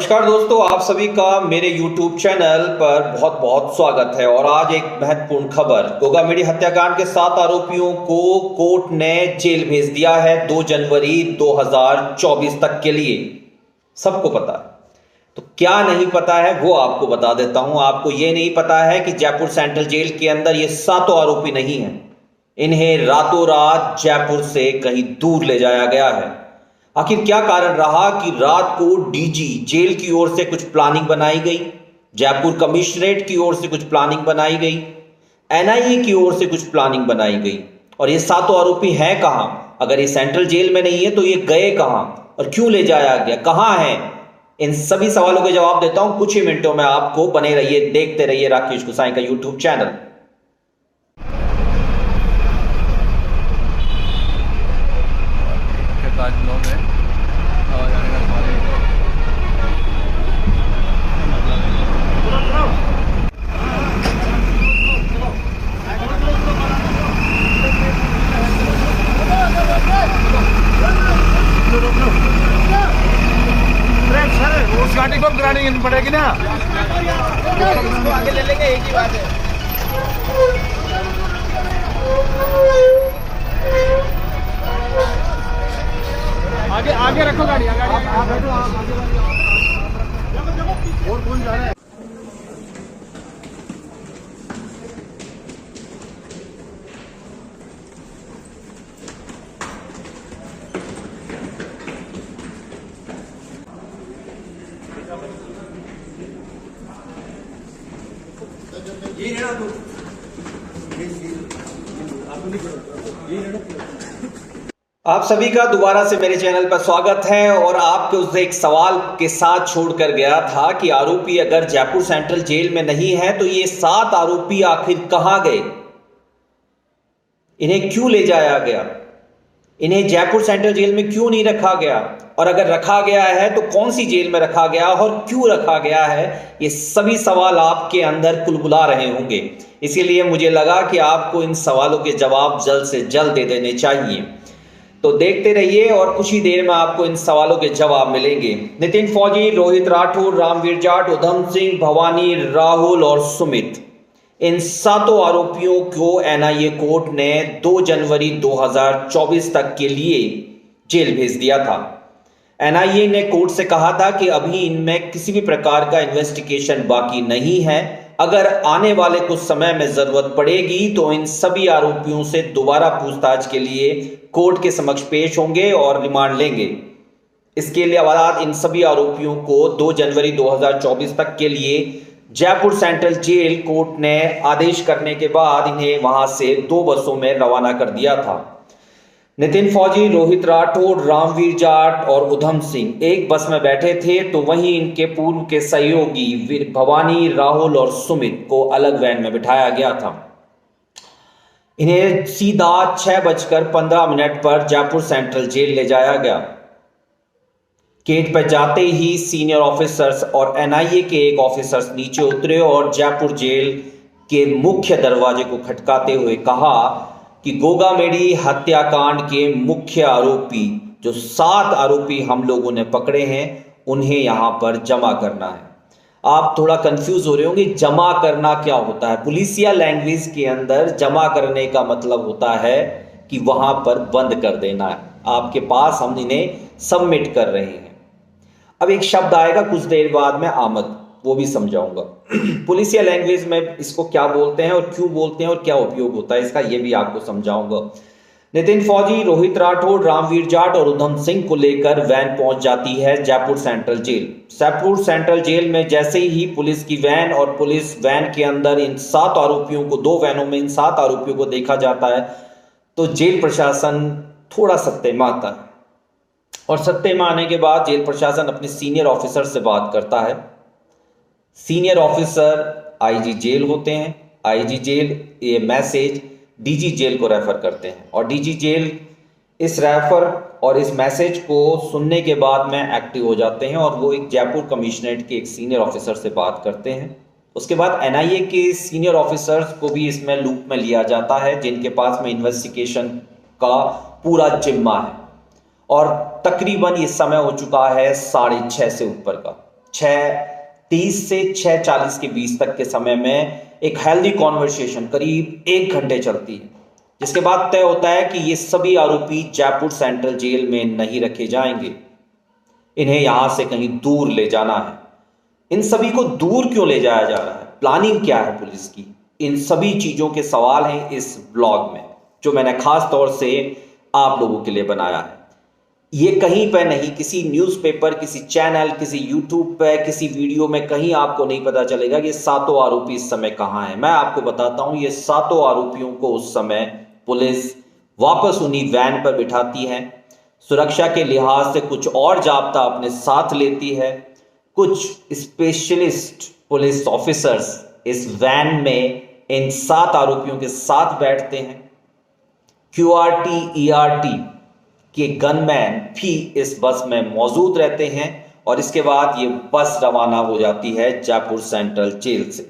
नमस्कार दोस्तों, आप सभी का मेरे YouTube चैनल पर बहुत बहुत स्वागत है। और आज एक महत्वपूर्ण खबर, गोगा मेडी हत्याकांड के 7 आरोपियों को कोर्ट ने जेल भेज दिया है 2 जनवरी 2024 तक के लिए। सबको पता है, तो क्या नहीं पता है वो आपको बता देता हूं। आपको ये नहीं पता है कि जयपुर सेंट्रल जेल के अंदर ये 7 आरोपी नहीं हैं। इन्हें रातों रात जयपुर से कहीं दूर ले जाया गया है। आखिर क्या कारण रहा कि रात को डीजी जेल की ओर से कुछ प्लानिंग बनाई गई, जयपुर कमिश्नरेट की ओर से कुछ प्लानिंग बनाई गई, एनआईए की ओर से कुछ प्लानिंग बनाई गई, और ये 7 आरोपी हैं कहां? अगर ये सेंट्रल जेल में नहीं है तो ये गए कहां और क्यों ले जाया गया, कहां है? इन सभी सवालों के जवाब देता हूं कुछ ही मिनटों में। आपको बने रहिए, देखते रहिए राकेश गुसाई का यूट्यूब चैनल। स्टार्टिंग को करानी पड़ेगी ना, इसको आगे ले लेंगे, एक ही बात है। आगे आगे रखो गाड़ी, आप बैठो, और कौन जा रहा है? आप सभी का दोबारा से मेरे चैनल पर स्वागत है। और आपके उस एक सवाल के साथ छोड़कर गया था कि आरोपी अगर जयपुर सेंट्रल जेल में नहीं है तो ये 7 आरोपी आखिर कहां गए, इन्हें क्यों ले जाया गया, इन्हें जयपुर सेंट्रल जेल में क्यों नहीं रखा गया, और अगर रखा गया है तो कौन सी जेल में रखा गया और क्यों रखा गया है? ये सभी सवाल आपके अंदर कुलबुला रहे होंगे। इसीलिए मुझे लगा कि आपको इन सवालों के जवाब जल्द से जल्द दे देने चाहिए। तो देखते रहिए और कुछ ही देर में आपको इन सवालों के जवाब मिलेंगे। नितिन फौजी, रोहित राठौर, रामवीर जाट, उधम सिंह, भवानी, राहुल और सुमित, इन 7 आरोपियों को एनआईए कोर्ट ने 2 जनवरी 2024 तक के लिए जेल भेज दिया था। एनआईए ने कोर्ट से कहा था कि अभी इनमें किसी भी प्रकार का इन्वेस्टिगेशन बाकी नहीं है। अगर आने वाले कुछ समय में जरूरत पड़ेगी तो इन सभी आरोपियों से दोबारा पूछताछ के लिए कोर्ट के समक्ष पेश होंगे और रिमांड लेंगे। इसके लिए बाद इन सभी आरोपियों को 2 जनवरी 2024 तक के लिए जयपुर सेंट्रल जेल कोर्ट ने आदेश करने के बाद इन्हें वहां से 2 बसों में रवाना कर दिया था। नितिन फौजी, रोहित राठौर, रामवीर जाट और उधम सिंह एक बस में बैठे थे, तो वहीं इनके पूर्व के सहयोगी भवानी, राहुल और सुमित को अलग वैन में बिठाया गया था। इन्हें सीधा 6:15 पर जयपुर सेंट्रल जेल ले जाया गया। गेट पर जाते ही सीनियर ऑफिसर्स और एनआईए के एक ऑफिसर्स नीचे उतरे और जयपुर जेल के मुख्य दरवाजे को खटकाते हुए कहा कि गोगा मेडी हत्याकांड के मुख्य आरोपी, जो 7 आरोपी हम लोगों ने पकड़े हैं, उन्हें यहां पर जमा करना है। आप थोड़ा कंफ्यूज हो रहे होंगे, जमा करना क्या होता है? पुलिसिया लैंग्वेज के अंदर जमा करने का मतलब होता है कि वहां पर बंद कर देना है, आपके पास हम इन्हें सबमिट कर रहे हैं। अब एक शब्द आएगा कुछ देर बाद में, आमद, वो भी समझाऊंगा। पुलिसिया लैंग्वेज में इसको क्या बोलते हैं और क्यों बोलते हैं और क्या उपयोग होता है इसका, ये भी आपको समझाऊंगा। नितिन फौजी, रोहित राठौर, रामवीर जाट और उधम सिंह को लेकर वैन पहुंच जाती है Jaipur central jail. Jaipur central jail में जैसे ही पुलिस की वैन और पुलिस वैन के अंदर इन 7 आरोपियों को, 2 वैनों में इन 7 आरोपियों को देखा जाता है, तो जेल प्रशासन थोड़ा सत्ते में आता है। और सत्ते में आने के बाद जेल प्रशासन अपने सीनियर ऑफिसर से बात करता है। सीनियर ऑफिसर आईजी जेल होते हैं। आईजी जेल ये मैसेज डीजी जेल को रेफर करते हैं और डीजी जेल इस रेफर और इस मैसेज को सुनने के बाद में एक्टिव हो जाते हैं और वो एक जयपुर कमिश्नरेट के एक सीनियर ऑफिसर से बात करते हैं। उसके बाद एनआईए के सीनियर ऑफिसर्स को भी इसमें लूप में लिया जाता है, जिनके पास में इन्वेस्टिगेशन का पूरा जिम्मा है। और तकरीबन ये समय हो चुका है 6:30 से ऊपर का, 6:30 से 6:40 के बीच तक के समय में एक हेल्दी कॉन्वर्सेशन करीब 1 घंटे चलती है, जिसके बाद तय होता है कि ये सभी आरोपी जयपुर सेंट्रल जेल में नहीं रखे जाएंगे, इन्हें यहां से कहीं दूर ले जाना है। इन सभी को दूर क्यों ले जाया जा रहा है, प्लानिंग क्या है पुलिस की, इन सभी चीजों के सवाल हैं इस ब्लॉग में, जो मैंने खास तौर से आप लोगों के लिए बनाया है। ये कहीं पर नहीं, किसी न्यूज़पेपर, किसी चैनल, किसी यूट्यूब पे, किसी वीडियो में कहीं आपको नहीं पता चलेगा कि ये सातों आरोपी इस समय कहाँ हैं। मैं आपको बताता हूं, ये सातों आरोपियों को उस समय पुलिस वापस उन्हीं वैन पर बिठाती है। सुरक्षा के लिहाज से कुछ और जाब्ता अपने साथ लेती है। कुछ स्पेशलिस्ट पुलिस ऑफिसर्स इस वैन में इन 7 आरोपियों के साथ बैठते हैं। QRT, ERT के गनमैन भी इस बस में मौजूद रहते हैं और इसके बाद ये बस रवाना हो जाती है जयपुर सेंट्रल जेल से।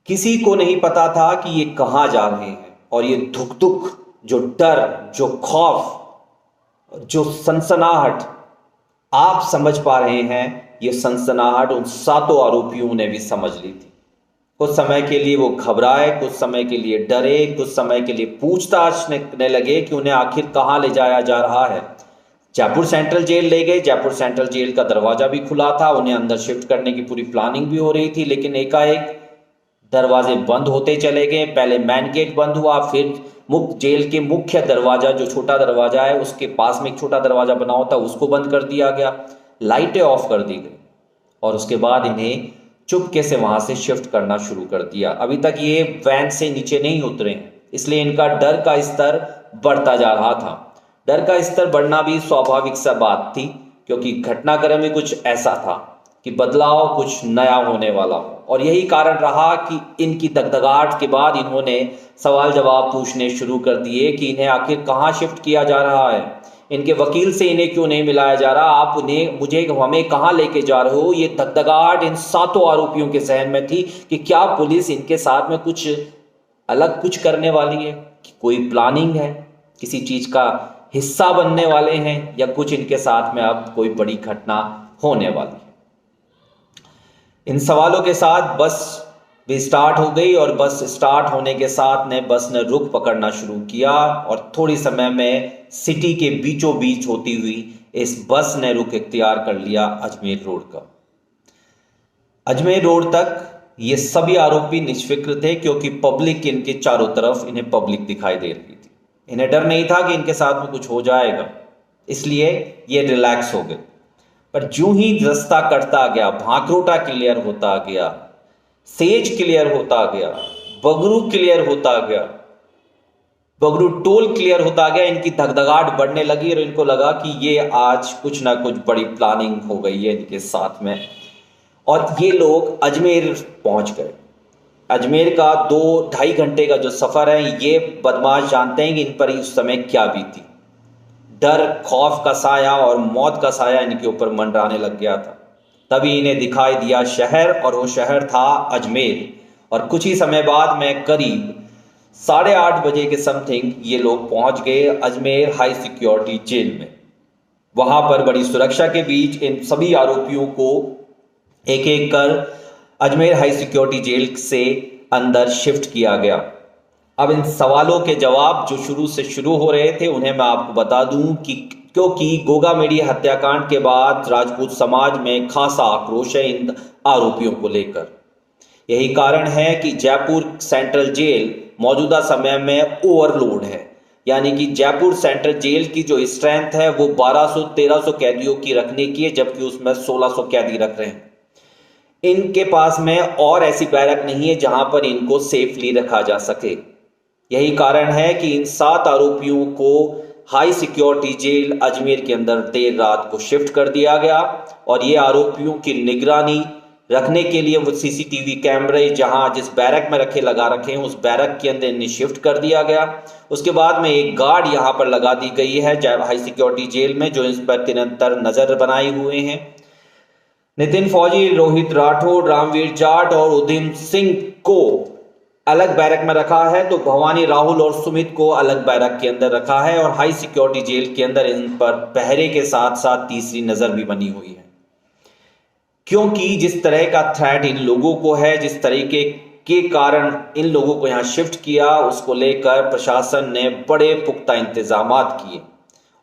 किसी को नहीं पता था कि ये कहां जा रहे हैं और ये धुक धुक, जो डर, जो खौफ, जो सनसनाहट आप समझ पा रहे हैं, ये सनसनाहट उन सातों आरोपियों ने भी समझ ली थी। कुछ समय के लिए वो घबराए, कुछ समय के लिए डरे, कुछ समय के लिए पूछताछ करने लगे कि उन्हें आखिर कहां ले जाया जा रहा है। जयपुर सेंट्रल जेल ले गए। जयपुर सेंट्रल जेल का दरवाजा भी खुला था, उन्हें अंदर शिफ्ट करने की पूरी प्लानिंग भी हो रही थी, लेकिन एकाएक दरवाजे बंद होते चले गए। पहले मैन गेट बंद हुआ, फिर जेल के मुख्य दरवाजा, जो छोटा दरवाजा है, उसके पास में एक छोटा दरवाजा बना होता, उसको बंद कर दिया गया। लाइटें ऑफ कर दी गई और उसके बाद इन्हें चुपके से वहां से शिफ्ट करना शुरू कर दिया। अभी तक ये वैन से नीचे नहीं उतरे हैं, इसलिए इनका डर का स्तर बढ़ता जा रहा था। डर का स्तर बढ़ना भी स्वाभाविक सा बात थी, क्योंकि घटनाक्रम में कुछ ऐसा था कि बदलाव कुछ नया होने वाला हो, और यही कारण रहा कि इनकी दगदगाहट के बाद इन्होंने सवाल जवाब पूछने शुरू कर दिए कि इन्हें आखिर कहाँ शिफ्ट किया जा रहा है, इनके वकील से इन्हें क्यों नहीं मिलाया जा रहा, आप हमें कहाँ लेके जा रहे हो। ये दगदगाहट इन सातों आरोपियों के जहन में थी कि क्या पुलिस इनके साथ में कुछ अलग कुछ करने वाली है, कि कोई प्लानिंग है, किसी चीज का हिस्सा बनने वाले हैं, या कुछ इनके साथ में अब कोई बड़ी घटना होने वाली है। इन सवालों के साथ बस भी स्टार्ट हो गई और बस स्टार्ट होने के साथ बस ने रुख पकड़ना शुरू किया और थोड़ी समय में सिटी के बीचों बीच होती हुई इस बस ने रुख इख्तियार कर लिया अजमेर रोड का। अजमेर रोड तक ये सभी आरोपी निष्फिक्र थे, क्योंकि पब्लिक इनके चारों तरफ, इन्हें पब्लिक दिखाई दे रही थी। इन्हें डर नहीं था कि इनके साथ में कुछ हो जाएगा, इसलिए ये रिलैक्स हो गए। पर जूं ही रास्ता कटता गया, भांकरोटा क्लियर होता गया, सेज क्लियर होता गया, बगरू क्लियर होता गया, बगरू टोल क्लियर होता गया, इनकी धगधगाहट बढ़ने लगी और इनको लगा कि ये आज कुछ ना कुछ बड़ी प्लानिंग हो गई है इनके साथ में, और ये लोग अजमेर पहुंच गए। अजमेर का 2-2.5 घंटे का जो सफर है, ये बदमाश जानते हैं कि इन पर उस समय क्या बीती। डर, खौफ का साया और मौत का साया इनके ऊपर मंडराने लग गया था। तभी इन्हें दिखाई दिया शहर, और वो शहर था अजमेर। और कुछ ही समय बाद में करीब 8:30 बजे के समथिंग ये लोग पहुंच गए अजमेर हाई सिक्योरिटी जेल में। वहां पर बड़ी सुरक्षा के बीच इन सभी आरोपियों को एक एक कर अजमेर हाई सिक्योरिटी जेल से अंदर शिफ्ट किया गया। अब इन सवालों के जवाब जो शुरू से शुरू हो रहे थे, उन्हें मैं आपको बता दूं कि क्योंकि गोगा मेडिया हत्याकांड के बाद राजपूत समाज में खासा आक्रोश है इन आरोपियों को लेकर। यही कारण है कि जयपुर सेंट्रल जेल मौजूदा समय में ओवरलोड है, यानी कि जयपुर सेंट्रल जेल की जो स्ट्रेंथ है वो 1200-1300 कैदियों की रखने की है, जबकि उसमें 1600 कैदी रख रहे हैं। इनके पास में और ऐसी बैरक नहीं है जहां पर इनको सेफली रखा जा सके। यही कारण है कि इन 7 आरोपियों को हाई सिक्योरिटी जेल अजमेर के अंदर देर रात को शिफ्ट कर दिया गया, और ये आरोपियों की निगरानी रखने के लिए वो सीसीटीवी कैमरे जहां जिस बैरक में लगा रखे हैं, उस बैरक के अंदर इन्हें शिफ्ट कर दिया गया। उसके बाद में एक गार्ड यहां पर लगा दी गई है हाई सिक्योरिटी जेल में, जो इस पर निरंतर नजर बनाए हुए हैं। नितिन फौजी, रोहित राठौड़, रामवीर जाट और उदिम सिंह को अलग बैरक में रखा है, तो भवानी, राहुल और सुमित को अलग बैरक के अंदर रखा है, और हाई सिक्योरिटी जेल के अंदर इन पर पहरे के साथ साथ तीसरी नजर भी बनी हुई है। क्योंकि जिस तरह का थ्रेट इन लोगों को है, जिस तरीके के कारण इन लोगों को यहाँ शिफ्ट किया, उसको लेकर प्रशासन ने बड़े पुख्ता इंतजामात किए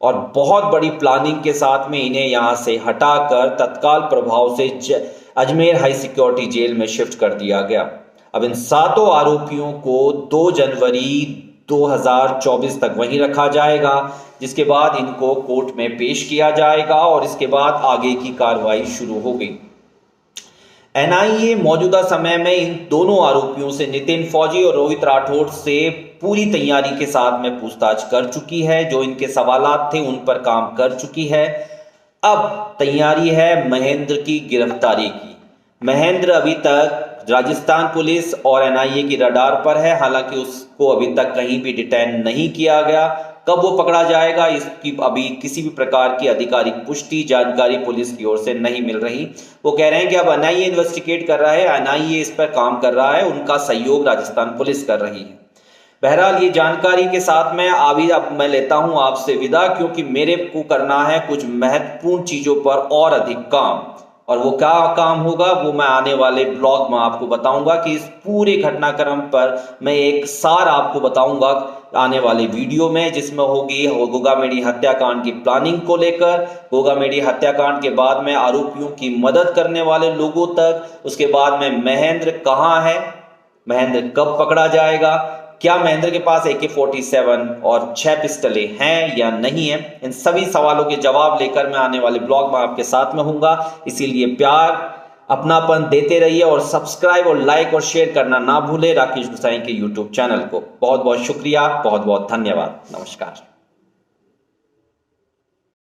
और बहुत बड़ी प्लानिंग के साथ में इन्हें यहाँ से हटाकर तत्काल प्रभाव से अजमेर हाई सिक्योरिटी जेल में शिफ्ट कर दिया गया। अब इन 7 आरोपियों को 2 जनवरी 2024 तक वहीं रखा जाएगा, जिसके बाद इनको कोर्ट में पेश किया जाएगा और इसके बाद आगे की कार्रवाई शुरू हो गई। एनआईए मौजूदा समय में इन दोनों आरोपियों से नितिन फौजी और रोहित राठौड़ से पूरी तैयारी के साथ में पूछताछ कर चुकी है। जो इनके सवालात थे उन पर काम कर चुकी है। अब तैयारी है महेंद्र की गिरफ्तारी की। महेंद्र अभी तक राजस्थान पुलिस और एनआईए की रडार पर है, हालांकि उसको अभी तक कहीं भी डिटेन नहीं किया गया। कब वो पकड़ा जाएगा इसकी अभी किसी भी प्रकार की आधिकारिक पुष्टि जानकारी पुलिस की ओर से नहीं मिल रही। वो कह रहे हैं कि अब एनआईए इन्वेस्टिगेट कर रहा है, एनआईए इस पर काम कर रहा है, उनका सहयोग राजस्थान पुलिस कर रही है। बहरहाल ये जानकारी के साथ में अब मैं लेता हूं आपसे विदा, क्योंकि मेरे को करना है कुछ महत्वपूर्ण चीजों पर और अधिक काम, और वो क्या काम होगा वो मैं आने वाले ब्लॉग में आपको बताऊंगा कि इस पूरे घटनाक्रम पर मैं एक सार आपको बताऊंगा आने वाले वीडियो में, जिसमें होगी गोगामेडी हत्याकांड की प्लानिंग को लेकर, गोगामेडी हत्याकांड के बाद में आरोपियों की मदद करने वाले लोगों तक, उसके बाद में महेंद्र कहाँ है, महेंद्र कब पकड़ा जाएगा, क्या महेंद्र के पास AK-47 और 6 पिस्टलें हैं या नहीं है, इन सभी सवालों के जवाब लेकर मैं आने वाले ब्लॉग में आपके साथ में हूँगा। इसीलिए प्यार अपनापन देते रहिए और सब्सक्राइब और लाइक और शेयर करना ना भूले राकेश गुसाई के YouTube चैनल को। बहुत बहुत शुक्रिया, बहुत बहुत धन्यवाद, नमस्कार।